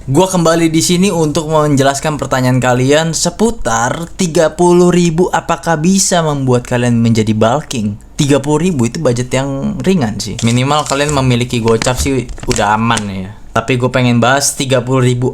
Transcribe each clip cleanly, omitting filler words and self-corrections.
Gua kembali di sini untuk menjelaskan pertanyaan kalian seputar 30.000 apakah bisa membuat kalian menjadi bulking. 30.000 itu budget yang ringan sih. Minimal kalian memiliki gocap sih udah aman ya. Tapi gue pengen bahas 30.000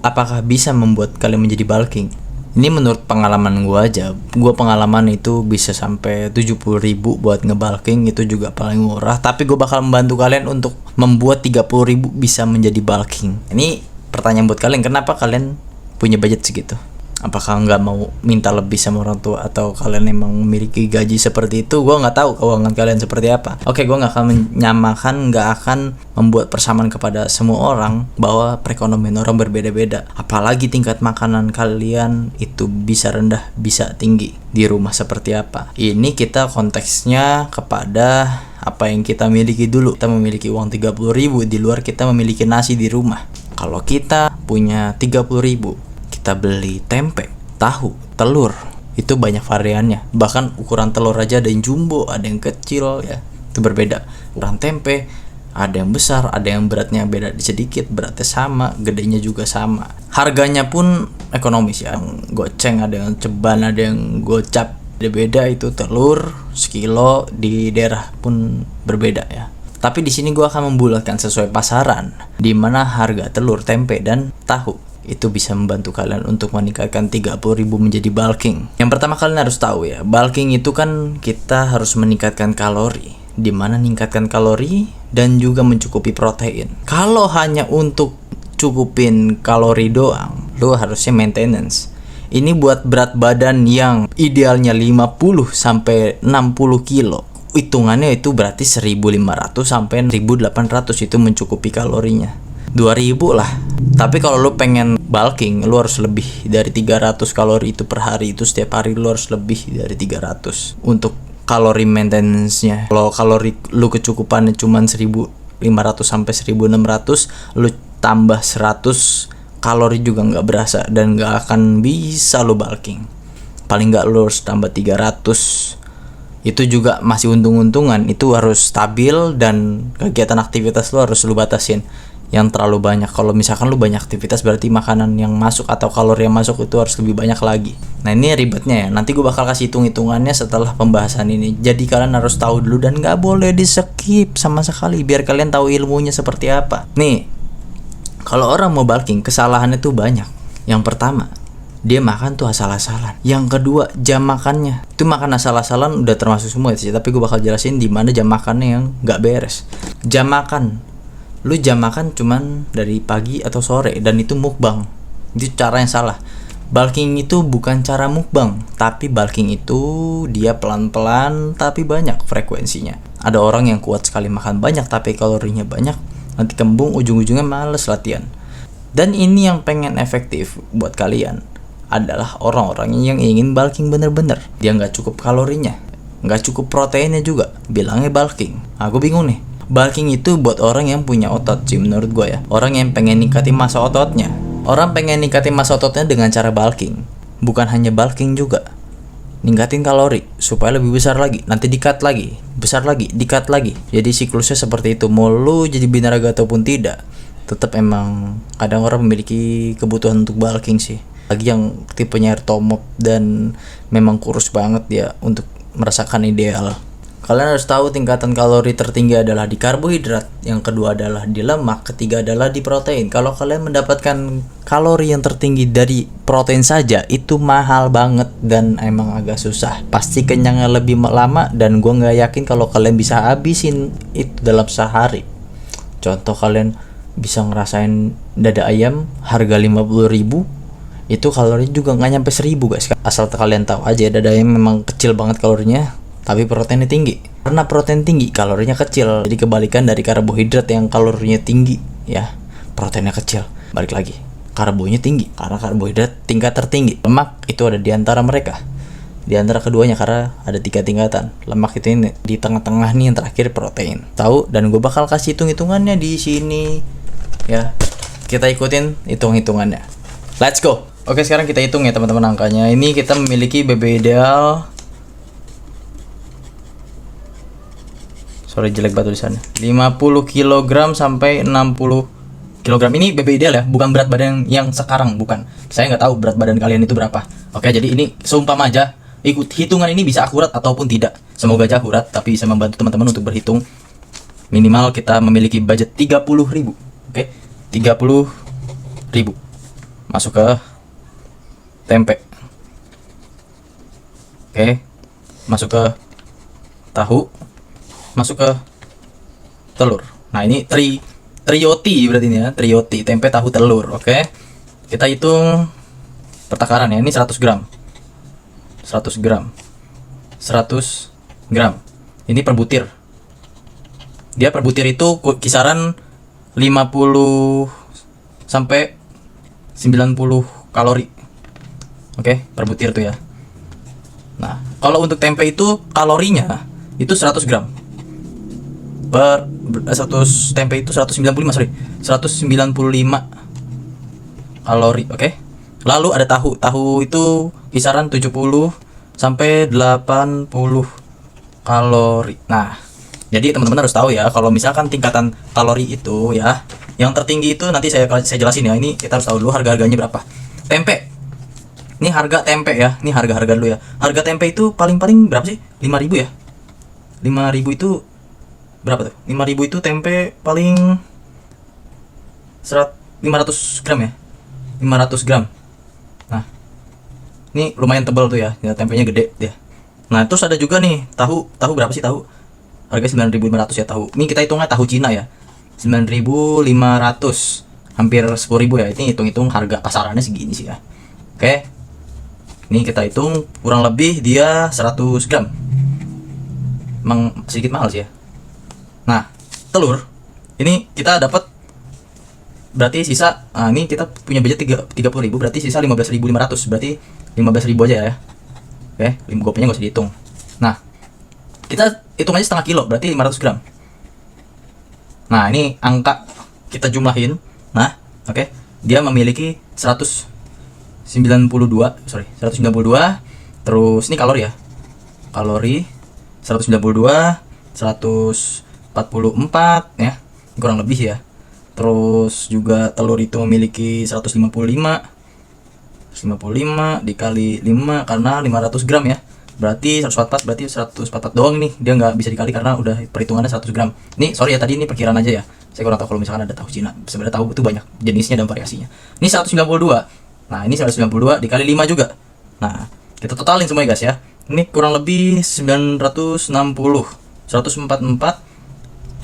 apakah bisa membuat kalian menjadi bulking. Ini menurut pengalaman gue aja. Gue pengalaman itu bisa sampai 70.000 buat ngebulking, itu juga paling murah. Tapi gue bakal membantu kalian untuk membuat 30.000 bisa menjadi bulking. Ini pertanyaan buat kalian, kenapa kalian punya budget segitu? Apakah nggak mau minta lebih sama orang tua, atau kalian emang memiliki gaji seperti itu? Gue nggak tahu keuangan kalian seperti apa. Oke, gue nggak akan menyamakan, nggak akan membuat persamaan kepada semua orang bahwa perekonomian orang berbeda-beda. Apalagi tingkat makanan kalian itu bisa rendah, bisa tinggi. Di rumah seperti apa? Ini kita konteksnya kepada apa yang kita miliki dulu. Kita memiliki uang 30.000, di luar kita memiliki nasi di rumah. Kalau kita punya 30.000, kita beli tempe, tahu, telur, itu banyak variannya. Bahkan ukuran telur aja ada yang jumbo, ada yang kecil ya. Itu berbeda. Ukuran tempe ada yang besar, ada yang beratnya beda sedikit, beratnya sama, gedenya juga sama. Harganya pun ekonomis ya. Yang goceng, ada yang ceban, ada yang gocap. Beda itu telur sekilo di daerah pun berbeda ya. Tapi di sini gue akan membulatkan sesuai pasaran, di mana harga telur, tempe, dan tahu itu bisa membantu kalian untuk meningkatkan 30.000 menjadi bulking. Yang pertama kalian harus tahu ya, bulking itu kan kita harus meningkatkan kalori, di mana meningkatkan kalori dan juga mencukupi protein. Kalau hanya untuk cukupin kalori doang, lo harusnya maintenance. Ini buat berat badan yang idealnya 50 sampai 60 kilo. Hitungannya itu berarti 1.500 sampai 1.800 itu mencukupi kalorinya. 2.000 lah. Tapi kalau lu pengen bulking, lu harus lebih dari 300 kalori itu per hari. Itu setiap hari lu harus lebih dari 300 untuk kalori maintenance-nya. Kalau kalori lu kecukupannya cuma 1.500 sampai 1.600, lu tambah 100 kalori juga nggak berasa dan nggak akan bisa lu bulking. Paling nggak lu harus tambah 300. Itu juga masih untung-untungan. Itu harus stabil dan kegiatan aktivitas lu harus lu batasin yang terlalu banyak. Kalau misalkan lu banyak aktivitas, berarti makanan yang masuk atau kalori yang masuk itu harus lebih banyak lagi. Nah, ini ribetnya ya. Nanti gue bakal kasih hitung-hitungannya setelah pembahasan ini. Jadi kalian harus tahu dulu dan gak boleh di skip sama sekali, biar kalian tahu ilmunya seperti apa. Nih, kalau orang mau bulking, kesalahannya tuh banyak. Yang pertama, dia makan tuh asal-asalan. Yang kedua, jam makannya itu makan asal-asalan udah termasuk semua sih. Tapi gue bakal jelasin di mana jam makannya yang nggak beres. Jam makan, lu jam makan cuman dari pagi atau sore dan itu mukbang. Itu cara yang salah. Bulking itu bukan cara mukbang, tapi bulking itu dia pelan-pelan tapi banyak frekuensinya. Ada orang yang kuat sekali makan banyak tapi kalorinya banyak, nanti kembung, ujung-ujungnya males latihan. Dan ini yang pengen efektif buat kalian adalah orang-orang yang ingin bulking bener-bener. Dia nggak cukup kalorinya, nggak cukup proteinnya juga, bilangnya bulking. Aku bingung nih. Bulking itu buat orang yang punya otot sih menurut gue ya. Orang yang pengen ningkatin massa ototnya. Orang pengen ningkatin massa ototnya dengan cara bulking. Bukan hanya bulking juga, ningkatin kalori supaya lebih besar lagi, nanti di-cut lagi, besar lagi, di-cut lagi. Jadi siklusnya seperti itu. Mau lu jadi binaraga ataupun tidak, tetap emang kadang orang memiliki kebutuhan untuk bulking sih. Lagi yang tipenya ertomop dan memang kurus banget dia untuk merasakan ideal. Kalian harus tahu tingkatan kalori tertinggi adalah di karbohidrat, yang kedua adalah di lemak, ketiga adalah di protein. Kalau kalian mendapatkan kalori yang tertinggi dari protein saja, itu mahal banget dan emang agak susah. Pasti kenyangnya lebih lama dan gue nggak yakin kalau kalian bisa habisin itu dalam sehari. Contoh, kalian bisa ngerasain dada ayam harga 50.000, itu kalorinya juga nggak nyampe 1.000 guys. Asal kalian tahu aja, dada ayam memang kecil banget kalorinya, tapi proteinnya tinggi. Karena protein tinggi, kalorinya kecil. Jadi kebalikan dari karbohidrat yang kalorinya tinggi ya, proteinnya kecil. Balik lagi, karbonya tinggi karena karbohidrat tingkat tertinggi. Lemak itu ada di antara mereka, di antara keduanya, karena ada 3 tingkatan. Lemak itu ini di tengah-tengah nih, yang terakhir protein. Tahu? Dan gue bakal kasih hitung-hitungannya di sini ya. Kita ikutin hitung-hitungannya. Let's go. Oke, sekarang kita hitung ya teman-teman angkanya. Ini kita memiliki BB ideal. Sorry jelek banget tulisannya. 50 kg sampai 60 kilogram. Ini BB ideal ya, bukan berat badan yang sekarang, bukan. Saya nggak tahu berat badan kalian itu berapa. Oke, jadi ini seumpama aja, ikut hitungan ini bisa akurat ataupun tidak. Semoga aja akurat, tapi bisa membantu teman-teman untuk berhitung. Minimal kita memiliki budget 30.000. Oke, 30.000 masuk ke tempe. Oke, masuk ke tahu, masuk ke telur. Nah, ini Triyoti berarti ini ya, Triyoti, tempe, tahu, telur. Oke. Kita hitung pertakaran ya. Ini 100 gram. 100 gram. 100 gram. Ini per butir. Dia per butir itu kisaran 50 sampai 90 kalori. Oke, per butir tuh ya. Nah, kalau untuk tempe itu kalorinya itu 100 gram. Per 100 tempe itu 195 kalori. Oke. Lalu ada tahu. Tahu itu kisaran 70 sampai 80 kalori. Nah, jadi teman-teman harus tahu ya, kalau misalkan tingkatan kalori itu ya, yang tertinggi itu nanti saya jelasin ya. Ini kita harus tahu dulu harga-harganya berapa. Tempe. Ini harga tempe ya. Ini harga-harga dulu ya. Harga tempe itu paling-paling berapa sih? 5.000 ya. 5.000 itu berapa tuh? 5.000 itu tempe paling 500 gram ya. 500 gram. Nah, ini lumayan tebal tuh ya. Tempenya gede dia. Nah, terus ada juga nih tahu. Tahu berapa sih tahu? Harga 9.500 ya tahu. Ini kita hitungnya tahu Cina ya. 9.500. Hampir 10.000 ya. Ini hitung-hitung harga pasarannya segini sih ya. Oke. Ini kita hitung kurang lebih dia 100 gram. Emang sedikit mahal sih ya. Nah, telur ini kita dapat berarti sisa. Nah, ini kita punya budget 30.000, berarti sisa 15.500. Berarti 15.000 aja ya. Oke, gopenya nggak usah dihitung. Nah, kita hitung aja setengah kilo, berarti 500 gram. Nah, ini angka kita jumlahin. Nah, oke. Dia memiliki 192. Terus ini kalori ya. Kalori 192, 144 ya. Kurang lebih ya. Terus juga telur itu memiliki 155 dikali 5 karena 500 gram ya. Berarti 144, berarti 144 doang nih. Dia nggak bisa dikali karena udah perhitungannya 100 gram. Nih, sorry ya, tadi ini perkiraan aja ya. Saya kurang tahu kalau misalkan ada tahu Cina. Sebenarnya tahu itu banyak jenisnya dan variasinya. Ini 192. Nah, ini 192 dikali 5 juga. Nah, kita totalin semua ya guys ya. Ini kurang lebih 960. 144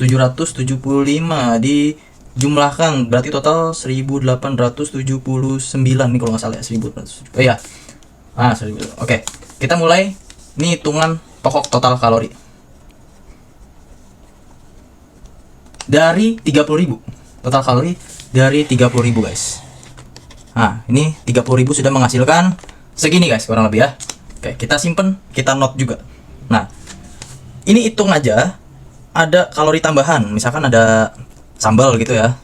775 dijumlahkan berarti total 1879 nih kalau nggak salah ya, 1800. Oh iya. Ah, 1000. Oke. Kita mulai ini hitungan pokok total kalori. Dari 30.000. Total kalori dari 30.000 guys. Nah, ini 30.000 sudah menghasilkan segini guys, kurang lebih ya. Oke, kita simpen, kita note juga. Nah, ini hitung aja ada kalori tambahan. Misalkan ada sambal gitu ya.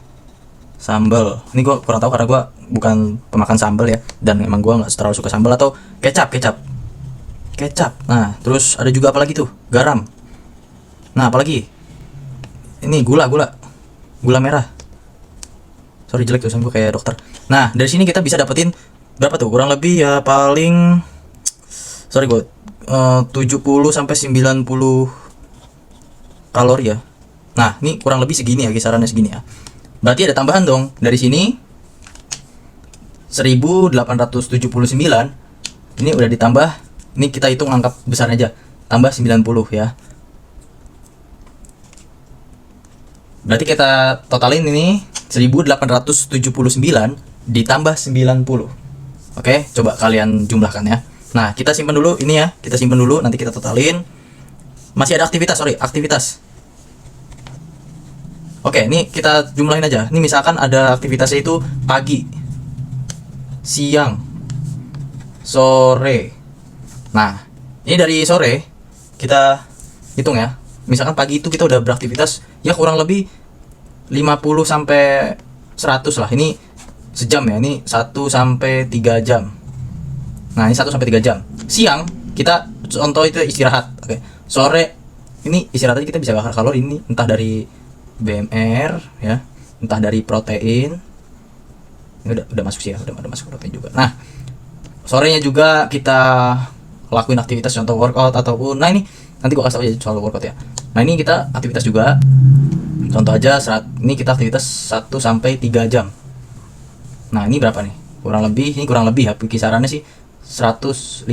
Sambal. Ini gue kurang tahu karena gue bukan pemakan sambal ya, dan emang gue nggak terlalu suka sambal. Atau kecap. Nah, terus ada juga apa lagi tuh? Garam. Nah, apalagi? Ini gula merah. Sorry jelek tulisan gue kayak dokter. Nah, dari sini kita bisa dapetin berapa tuh? Kurang lebih ya paling 70 sampai 90 kalori ya. Nah, ini kurang lebih segini ya, kisarannya segini ya. Berarti ada tambahan dong. Dari sini 1879. Ini udah ditambah. Ini kita hitung angka besar aja. Tambah 90 ya. Berarti kita totalin ini 1879 ditambah 90. Oke, coba kalian jumlahkan ya. Nah, kita simpan dulu ini ya. Kita simpan dulu, nanti kita totalin. Masih ada aktivitas. Oke, ini kita jumlahin aja. Ini misalkan ada aktivitasnya itu pagi, siang, sore. Nah, ini dari sore kita hitung ya. Misalkan pagi itu kita udah beraktivitas ya kurang lebih 50 sampai 100 lah. Ini sejam ya. Ini 1 sampai 3 jam. Nah, ini 1 sampai 3 jam. Siang kita contoh itu istirahat. Oke. Sore ini istirahat aja kita bisa bakar kalori ini entah dari BMR ya. entah dari protein. Ini udah masuk sih ya, udah masuk protein juga. Nah, sorenya juga kita lakuin aktivitas, contoh workout ataupun, nah ini nanti gua kasih aja soal workout ya. Nah ini kita aktivitas juga, contoh aja ini kita aktivitas 1 sampai 3 jam. Nah ini berapa nih, kurang lebih ya, kisarannya sih 150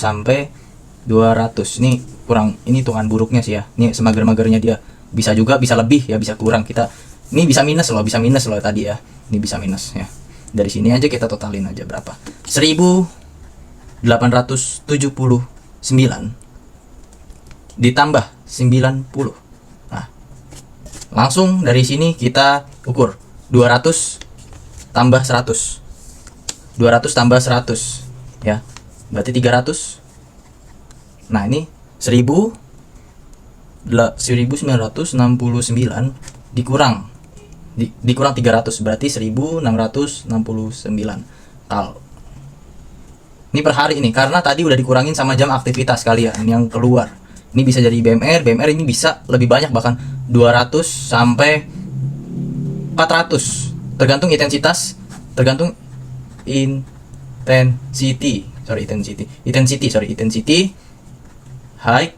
sampai 200. Ini kurang, ini hitungan buruknya sih ya, ini semager-magernya dia. Bisa juga, bisa lebih ya, bisa kurang. Kita ini bisa minus loh tadi ya, ini bisa minus ya. Dari sini aja kita totalin aja berapa, 1879 ditambah 90. Nah, langsung dari sini kita ukur 200 tambah 100. 200 tambah 100 ya, berarti 300. Nah, ini 1969 dikurang 300, berarti 1669 kal. Ini per hari ini, karena tadi udah dikurangin sama jam aktivitas kalian yang keluar. Ini bisa jadi BMR ini bisa lebih banyak, bahkan 200 sampai 400, tergantung intensitas, tergantung intensity, high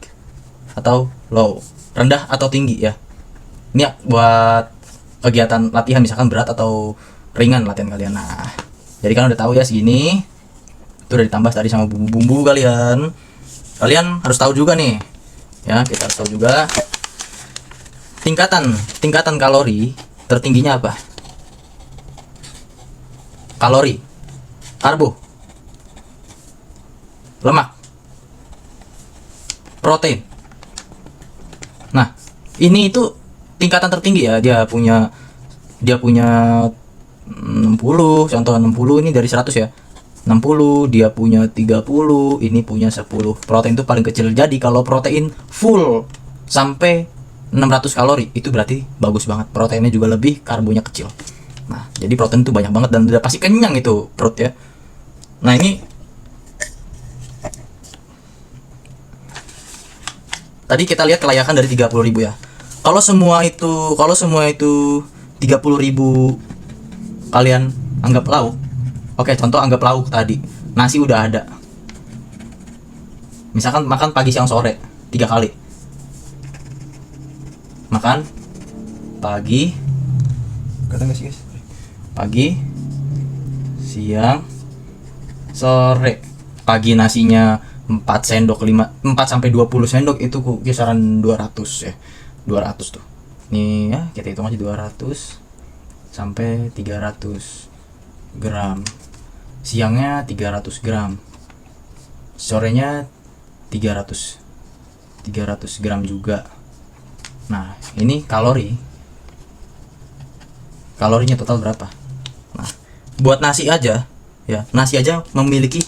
atau low, rendah atau tinggi ya. Ini buat kegiatan latihan, misalkan berat atau ringan latihan kalian. Nah, jadi kan udah tahu ya segini. Itu udah ditambah tadi sama bumbu-bumbu kalian. Kalian harus tahu juga nih. Ya, kita harus tahu juga tingkatan kalori tertingginya apa? Kalori, karbo, lemak, protein. Nah, ini itu tingkatan tertinggi ya, dia punya 60, contoh 60 ini dari 100 ya. 60, dia punya 30, ini punya 10. Protein itu paling kecil. Jadi kalau protein full sampai 600 kalori itu berarti bagus banget. Proteinnya juga lebih, karbonya kecil. Nah, jadi protein itu banyak banget dan udah pasti kenyang itu perut ya. Nah, ini tadi kita lihat kelayakan dari 30.000 ya. Kalau semua itu 30.000 kalian anggap lauk. Oke, contoh anggap lauk tadi. Nasi udah ada. Misalkan makan pagi, siang, sore 3 kali. Makan pagi, kata nggak sih guys? Pagi, siang, sore. Pagi nasinya 4 sendok, 4 sampai 20 sendok, itu kisaran 200 ya. 200 tuh. Nih ya, kita hitung aja 200 sampai 300 gram. Siangnya 300 gram. Sorenya 300 gram juga. Nah, ini kalorinya total berapa? Nah, buat nasi aja ya, nasi aja memiliki,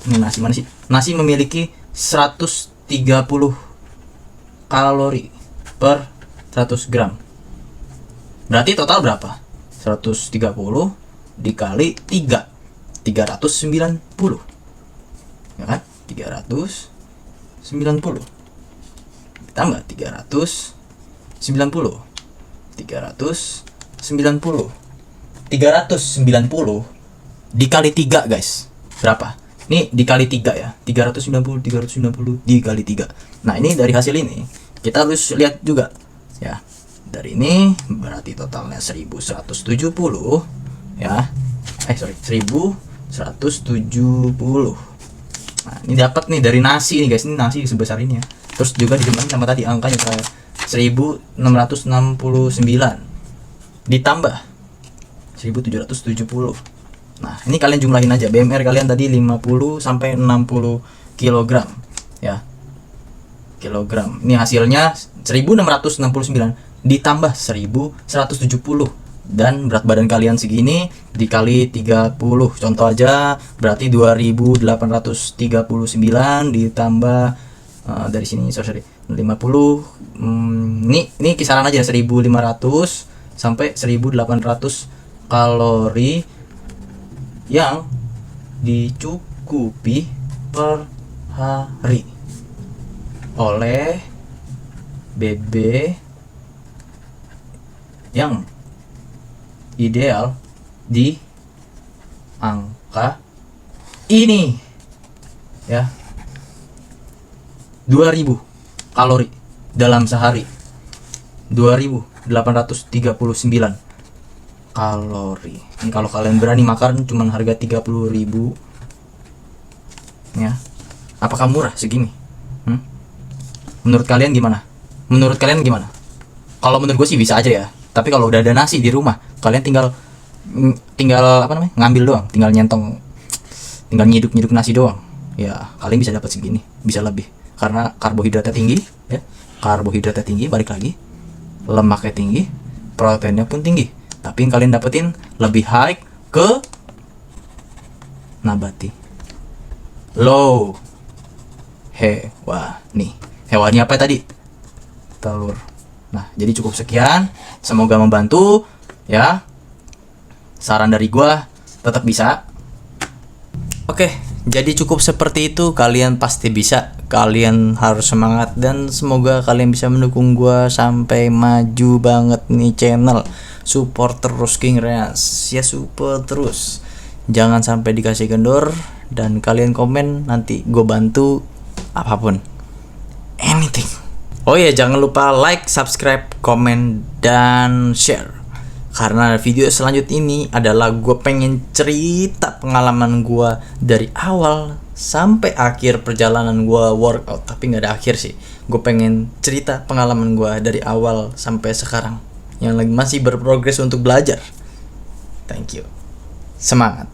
ini nasi mana sih? Nasi memiliki 130 kalori per 100 gram. Berarti total berapa? 130 dikali 3, 390 ya kan? 390 ditambah 390 dikali 3 guys, berapa? Ini dikali 3 ya, 390 dikali 3. Nah, ini dari hasil ini kita harus lihat juga ya. Dari ini berarti totalnya 1170 ya. 1170. Nah, ini dapat nih dari nasi nih guys, ini nasi sebesar ini ya. Terus juga dijumlahin sama tadi angkanya 1669 ditambah 1770. Nah, ini kalian jumlahin aja. BMR kalian tadi 50 sampai 60 kg ya. Kilogram. Ini hasilnya 1669 ditambah 1170, dan berat badan kalian segini dikali 30. Contoh aja berarti 2839 ditambah dari sini 50. Ini kisaran aja 1500 sampai 1800 kalori yang dicukupi per hari oleh BB yang ideal di angka ini ya, 2000 kalori dalam sehari. 2839 kalori. Ini kalau kalian berani makan cuman harga 30.000 ya. Apakah murah segini? Menurut kalian gimana? Kalau menurut gue sih bisa aja ya. Tapi kalau udah ada nasi di rumah, kalian tinggal ngambil doang, tinggal nyentong, tinggal nyiduk nasi doang. Ya, kalian bisa dapat segini, bisa lebih. Karena karbohidratnya tinggi ya. Karbohidratnya tinggi, balik lagi. Lemaknya tinggi, proteinnya pun tinggi. Tapi yang kalian dapetin lebih high ke nabati. Low hewani. Hewani apa tadi? Telur. Nah, jadi cukup sekian. Semoga membantu ya. Saran dari gua tetap bisa. Oke, jadi cukup seperti itu. Kalian pasti bisa. Kalian harus semangat dan semoga kalian bisa mendukung gua sampai maju banget nih channel. Support terus King Reans. Ya, support terus. Jangan sampai dikasih kendor dan kalian komen, nanti gue bantu apapun. Anything. Oh ya, jangan lupa like, subscribe, komen, dan share. Karena video selanjutnya ini adalah gue pengen cerita pengalaman gue dari awal sampai akhir perjalanan gue workout. Tapi gak ada akhir sih. Gue pengen cerita pengalaman gue dari awal sampai sekarang, yang lagi masih berprogres untuk belajar. Thank you. Semangat.